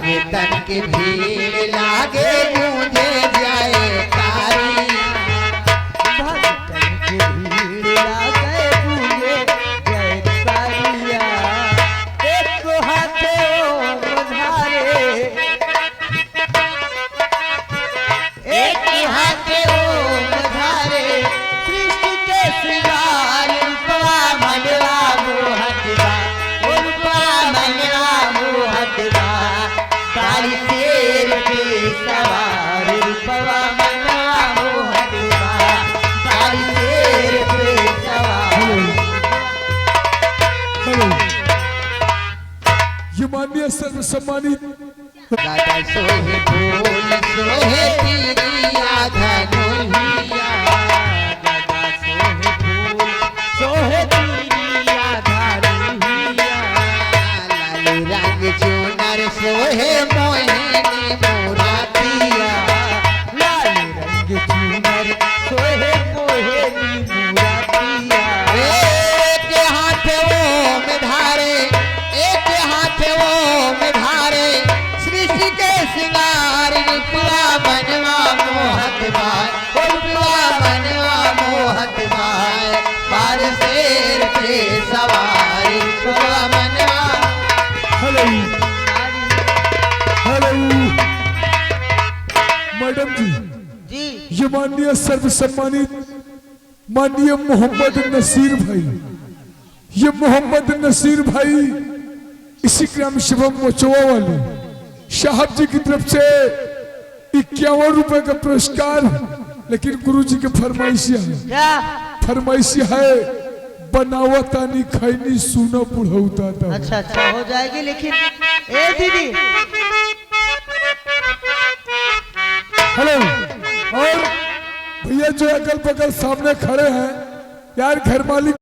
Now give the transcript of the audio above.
भगतन की भीड़ लागे गूंजे जाए कारी, भक्तन की भीड़ लागे गूंजे जाए कारिया। एक हाथे ओम धारे, एक हाथे ओम धारे, सृष्टि के श्रृंगार रूपवा मनवा मोहतवा, रूपवा मनवा मोहतवा, काली शेर पे सवार रूपवा मनवा मोहतवा, काली शेर पे सवार। ये माननीय सर्व सम्मानित दादा सोहे बोल सोहे तीरिया धनुहिया, दादा सोहे बोल सोहे तीरिया धनुहिया, लाल रंग चुनर सोहे मोहिनी मोरातिया, लाल रंग चुनर सोहे मोहिनी मुरातिया। एक हाथ ओम धारे, एक हाथ ओम धारे, सृष्टि के श्रृंगार रूपवा बनवा मोहतवा, रूपवा बनवा मोहतवा, पार शेर पे सवार रूपवा बनवा। हेलो हेलो मैडम जी, जी ये माननीय सर्व सम्मानित माननीय मोहम्मद नसीर भाई, ये मोहम्मद नसीर भाई इसी ग्राम शिवम मोचवा वाले साहब जी की तरफ से 51 रुपए का पुरस्कार। लेकिन गुरु जी की फरमाइशी है, क्या फरमाइशी है बनावतानी खैनी सुना बुढ़ौता था। अच्छा अच्छा हो जाएगी, लेकिन ए दीदी हेलो, और भैया जो अगल बगल सामने खड़े हैं यार, घर मालिक